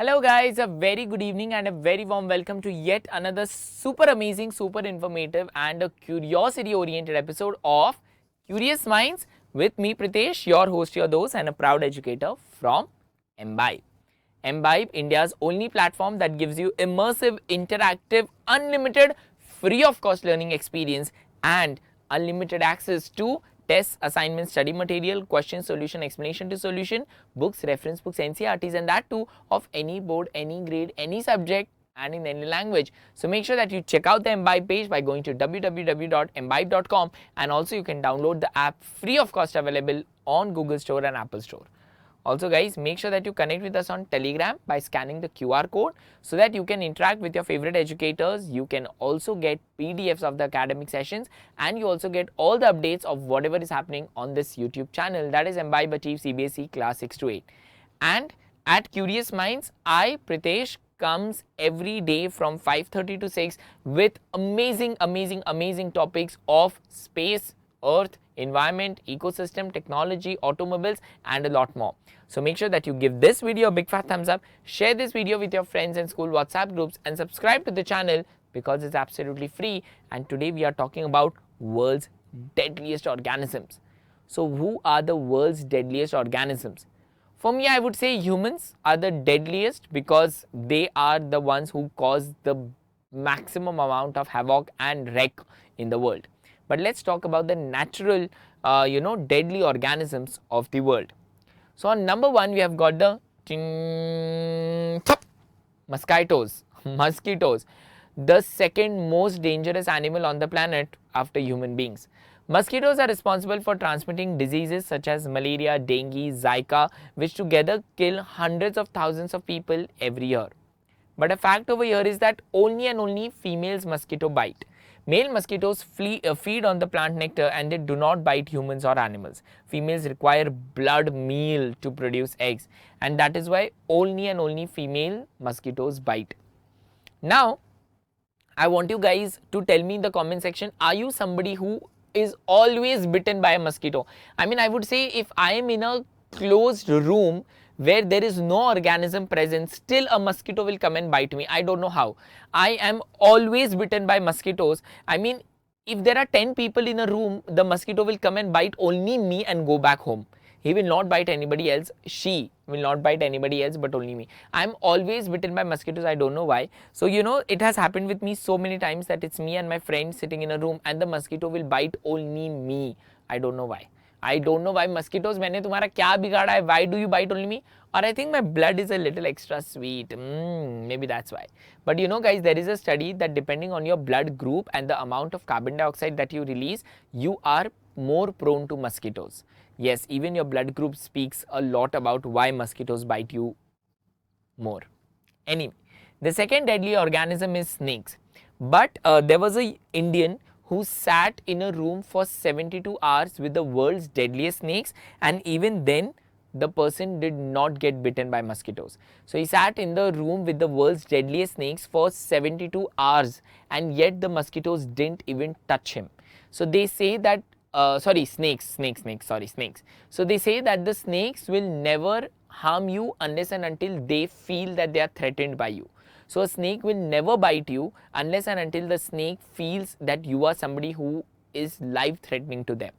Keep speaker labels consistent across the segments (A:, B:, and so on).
A: Hello guys, a very good evening and a very warm welcome to yet another super amazing, super informative and a curiosity oriented episode of Curious Minds with me Pritesh, your host, your host and a proud educator from Imbibe. Imbibe, India's only platform that gives you immersive, interactive, unlimited, free of cost learning experience and unlimited access to tests, assignments, study material, question, solution, explanation to solution, books, reference books, NCRTs and that too of any board, any grade, any subject and in any language. So make sure that you check out the Imbibe page by going to www.imbibe.com and also you can download the app free of cost available on Google Store and Apple Store. Also guys, make sure that you connect with us on Telegram by scanning the QR code so that you can interact with your favorite educators. You can also get PDFs of the academic sessions and you also get all the updates of whatever is happening on this YouTube channel, that is Imbibe Achieve CBSE class 6 to 8. And at Curious Minds, I, Pritesh, comes every day from 5:30 to 6 with amazing topics of space, earth, environment, ecosystem, technology, automobiles and a lot more. So make sure that you give this video a big fat thumbs up, share this video with your friends and school WhatsApp groups and subscribe to the channel because it's absolutely free. And today we are talking about world's deadliest organisms. So who are the world's deadliest organisms? For me, I would say humans are the deadliest because they are the ones who cause the maximum amount of havoc and wreck in the world. But let's talk about the natural, deadly organisms of the world. So on number 1, we have got the mosquitoes. Mosquitoes, the second most dangerous animal on the planet after human beings. Mosquitoes are responsible for transmitting diseases such as malaria, dengue, Zika, which together kill hundreds of thousands of people every year. But a fact over here is that only and only females mosquito bite. Male mosquitoes feed on the plant nectar and they do not bite humans or animals. Females require blood meal to produce eggs and that is why only and only female mosquitoes bite. Now, I want you guys to tell me in the comment section, are you somebody who is always bitten by a mosquito? I mean, I would say if I am in a closed room where there is no organism present, still a mosquito will come and bite me. I don't know how. I am always bitten by mosquitoes. I mean, if there are 10 people in a room, the mosquito will come and bite only me and go back home. He will not bite anybody else. She will not bite anybody else but only me. I am always bitten by mosquitoes. I don't know why. So, it has happened with me so many times that it's me and my friend sitting in a room and the mosquito will bite only me. I don't know why. I don't know why mosquitoes, मैंने तुम्हारा क्या बिगाड़ा है? Why do you bite only me? Or I think my blood is a little extra sweet. Maybe that's why. But guys, there is a study that depending on your blood group and the amount of carbon dioxide that you release, you are more prone to mosquitoes. Yes, even your blood group speaks a lot about why mosquitoes bite you more. Anyway, the second deadly organism is snakes. But there was a Indian who sat in a room for 72 hours with the world's deadliest snakes and even then the person did not get bitten by mosquitoes. So he sat in the room with the world's deadliest snakes for 72 hours and yet the mosquitoes didn't even touch him. So they say that, snakes. So they say that the snakes will never harm you unless and until they feel that they are threatened by you. So a snake will never bite you unless and until the snake feels that you are somebody who is life threatening to them,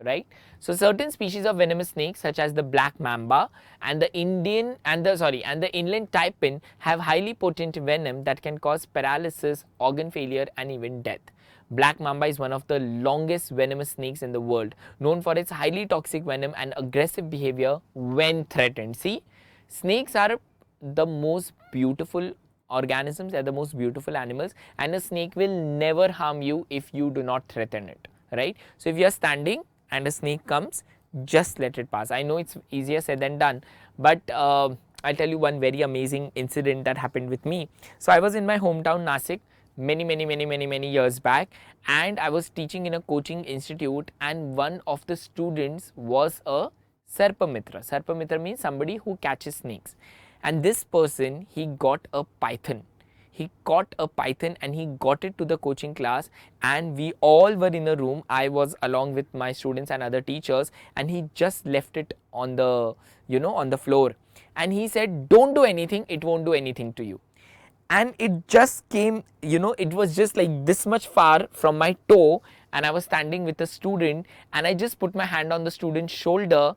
A: right? So certain species of venomous snakes such as the black mamba and the inland taipin have highly potent venom that can cause paralysis, organ failure and even death. Black mamba is one of the longest venomous snakes in the world, known for its highly toxic venom and aggressive behavior when threatened. See, snakes are the most beautiful organisms, they are the most beautiful animals and a snake will never harm you if you do not threaten it, right? So if you are standing and a snake comes, just let it pass. I know it's easier said than done, but I'll tell you one very amazing incident that happened with me. So I was in my hometown Nasik many years back and I was teaching in a coaching institute and one of the students was a Sarpamitra. Sarpamitra means somebody who catches snakes. And this person, he got a python. he caught a python and he got it to the coaching class, and we all were in a room. I was along with my students and other teachers, and he just left it on the, on the floor, and he said, don't do anything, it won't do anything to you. And it just came, it was just like this much far from my toe, and I was standing with a student, and I just put my hand on the student's shoulder,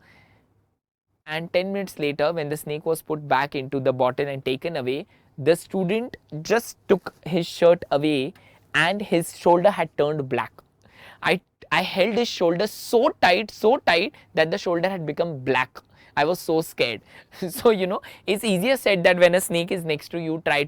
A: and 10 minutes later, when the snake was put back into the bottle and taken away, the student just took his shirt away and his shoulder had turned black. I, I held his shoulder so tight that the shoulder had become black. I was so scared. So, it's easier said that when a snake is next to you, try,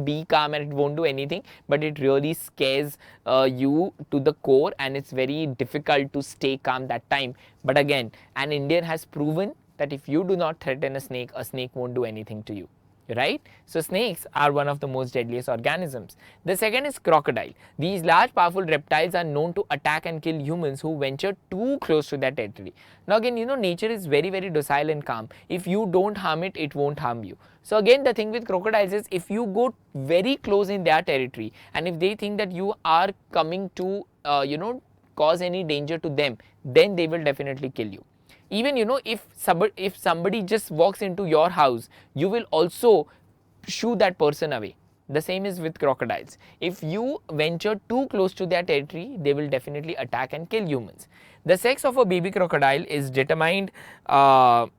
A: be calm and it won't do anything. But it really scares you to the core, and it's very difficult to stay calm that time. But again, an Indian has proven that if you do not threaten a snake won't do anything to you. Right? So snakes are one of the most deadliest organisms. The second is crocodile. These large powerful reptiles are known to attack and kill humans who venture too close to their territory. Now again, nature is very, very docile and calm. If you don't harm it, it won't harm you. So again, the thing with crocodiles is, if you go very close in their territory, and if they think that you are coming to cause any danger to them, then they will definitely kill you. Even if somebody just walks into your house, you will also shoo that person away. The same is with crocodiles. If you venture too close to their territory, they will definitely attack and kill humans. The sex of a baby crocodile is determined by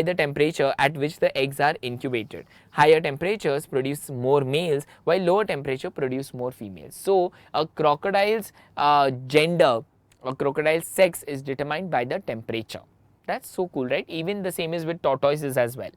A: the temperature at which the eggs are incubated. Higher temperatures produce more males, while lower temperature produce more females. So a crocodile's gender, a crocodile's sex, is determined by the temperature. That's so cool, right? Even the same is with tortoises as well.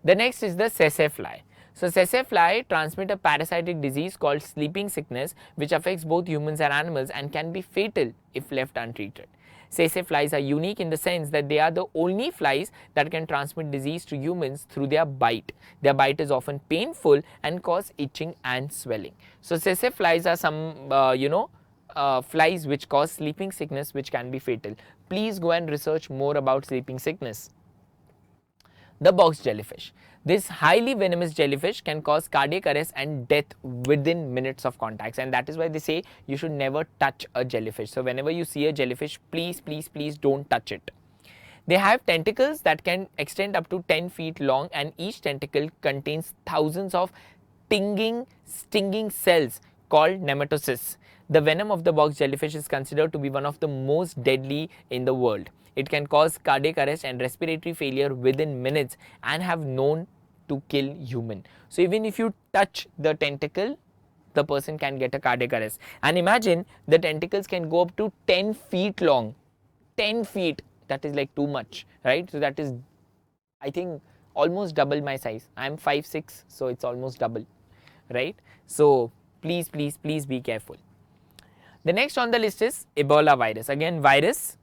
A: The next is the tsetse fly. So tsetse fly transmit a parasitic disease called sleeping sickness, which affects both humans and animals and can be fatal if left untreated. Tsetse flies are unique in the sense that they are the only flies that can transmit disease to humans through their bite. Their bite is often painful and cause itching and swelling. So tsetse flies are some flies which cause sleeping sickness, which can be fatal. Please go and research more about sleeping sickness. The box jellyfish. This highly venomous jellyfish can cause cardiac arrest and death within minutes of contacts, and that is why they say you should never touch a jellyfish. So whenever you see a jellyfish, please don't touch it. They have tentacles that can extend up to 10 feet long, and each tentacle contains thousands of stinging cells called nematocysts. The venom of the box jellyfish is considered to be one of the most deadly in the world. It can cause cardiac arrest and respiratory failure within minutes and have known to kill human. So even if you touch the tentacle, the person can get a cardiac arrest. And imagine, the tentacles can go up to 10 feet long. 10 feet, that is like too much, right? So that is, I think, almost double my size. I am 5'6", so it's almost double, right? So please be careful. The next on the list is Ebola virus. Again, virus,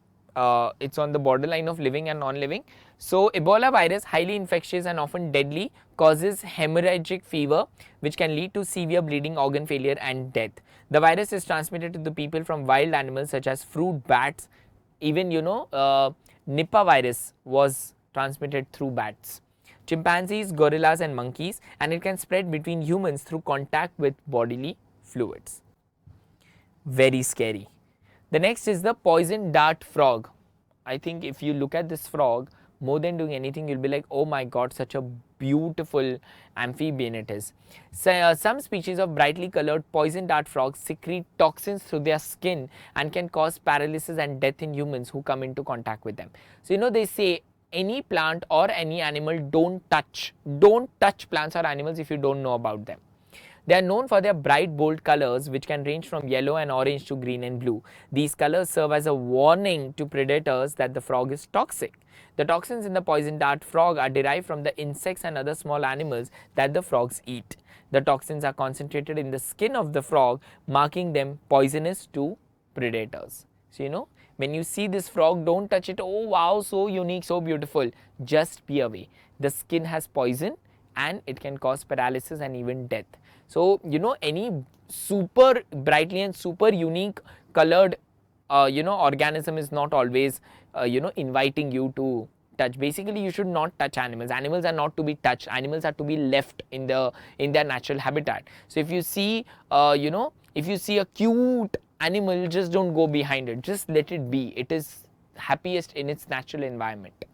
A: it's on the borderline of living and non-living. So Ebola virus, highly infectious and often deadly, causes hemorrhagic fever, which can lead to severe bleeding, organ failure and death. The virus is transmitted to the people from wild animals such as fruit bats. Even Nipah virus was transmitted through bats, chimpanzees, gorillas and monkeys, and it can spread between humans through contact with bodily fluids. Very scary. The next is the poison dart frog. I think if you look at this frog, more than doing anything, you'll be like, oh my god, such a beautiful amphibian it is. So, some species of brightly colored poison dart frogs secrete toxins through their skin and can cause paralysis and death in humans who come into contact with them. So they say any plant or any animal, don't touch plants or animals if you don't know about them. They are known for their bright, bold colors, which can range from yellow and orange to green and blue. These colors serve as a warning to predators that the frog is toxic. The toxins in the poison dart frog are derived from the insects and other small animals that the frogs eat. The toxins are concentrated in the skin of the frog, marking them poisonous to predators. So, when you see this frog, don't touch it. Oh wow, so unique, so beautiful. Just be away. The skin has poison and it can cause paralysis and even death. So, any super brightly and super unique colored, organism is not always, inviting you to touch. Basically, you should not touch animals. Animals are not to be touched. Animals are to be left in their natural habitat. So if you see, if you see a cute animal, just don't go behind it. Just let it be. It is happiest in its natural environment.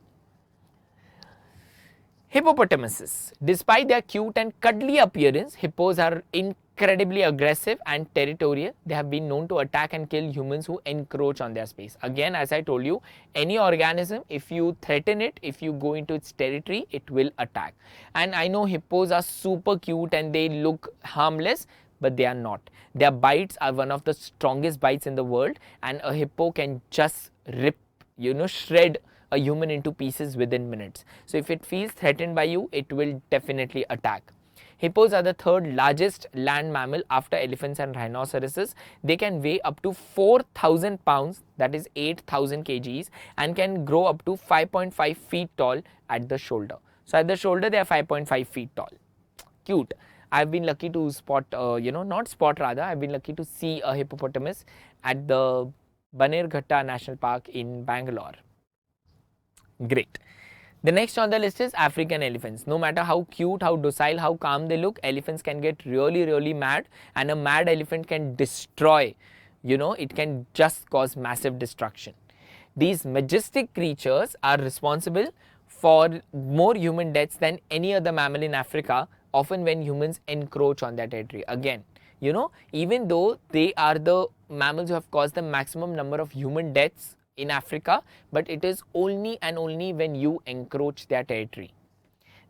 A: Hippopotamuses. Despite their cute and cuddly appearance, hippos are incredibly aggressive and territorial. They have been known to attack and kill humans who encroach on their space. Again, as I told you, any organism, if you threaten it, if you go into its territory, it will attack. And I know hippos are super cute and they look harmless, but they are not. Their bites are one of the strongest bites in the world, and a hippo can just rip, shred a human into pieces within minutes. So if it feels threatened by you, it will definitely attack. Hippos are the third largest land mammal after elephants and rhinoceroses. They can weigh up to 4,000 pounds, that is 8,000 kgs, and can grow up to 5.5 feet tall at the shoulder. So at the shoulder, they are 5.5 feet tall. Cute. I've been lucky to spot, I've been lucky to see a hippopotamus at the Banerghatta National Park in Bangalore. Great. The next on the list is African elephants. No matter how cute, how docile, how calm they look, elephants can get really, really mad, and a mad elephant can destroy, it can just cause massive destruction. These majestic creatures are responsible for more human deaths than any other mammal in Africa, often when humans encroach on their territory. Again, even though they are the mammals who have caused the maximum number of human deaths in Africa, but it is only and only when you encroach their territory.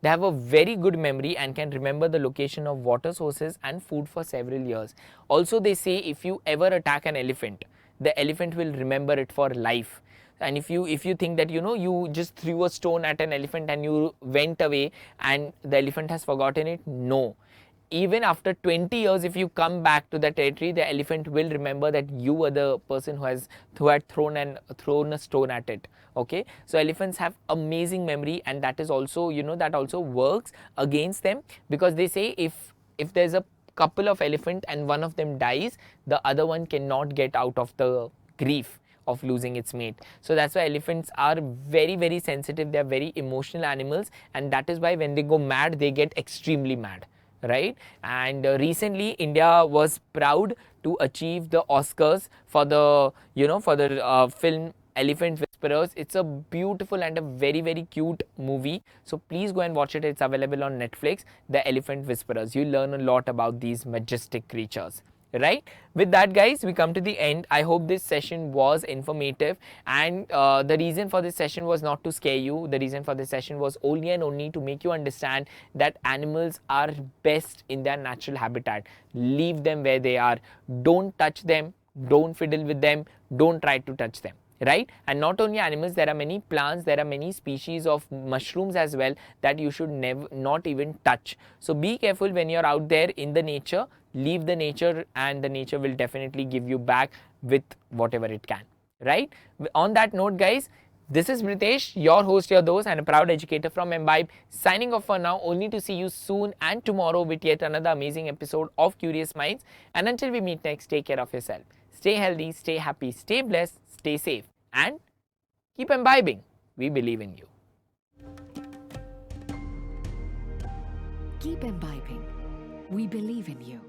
A: They have a very good memory and can remember the location of water sources and food for several years. Also, they say if you ever attack an elephant, the elephant will remember it for life. And if you think that you just threw a stone at an elephant and you went away and the elephant has forgotten it, no. Even after 20 years, if you come back to the territory, the elephant will remember that you were the person who had thrown a stone at it. Okay, so elephants have amazing memory, and that is also that also works against them, because they say if there's a couple of elephant and one of them dies, the other one cannot get out of the grief of losing its mate. So that's why elephants are very, very sensitive. They are very emotional animals, and that is why when they go mad, they get extremely mad. Right? And recently India was proud to achieve the Oscars for the film Elephant Whisperers. It's a beautiful and a very, very cute movie, so please go and watch it. It's available on Netflix, The Elephant Whisperers. You learn a lot about these majestic creatures. Right? With that, guys, we come to the end. I hope this session was informative, and the reason for this session was not to scare you. The reason for this session was only and only to make you understand that animals are best in their natural habitat. Leave them where they are. Don't touch them. Don't fiddle with them. Don't try to touch them. Right? And not only animals, there are many plants, there are many species of mushrooms as well that you should not even touch. So be careful when you're out there in the nature. Leave the nature, and the nature will definitely give you back with whatever it can. Right? On that note, guys, this is Britesh, your host, your dose, and a proud educator from Imbibe, signing off for now, only to see you soon and tomorrow with yet another amazing episode of Curious Minds. And until we meet next, take care of yourself. Stay healthy, stay happy, stay blessed, stay safe, and keep imbibing. We believe in you.
B: Keep imbibing. We believe in you.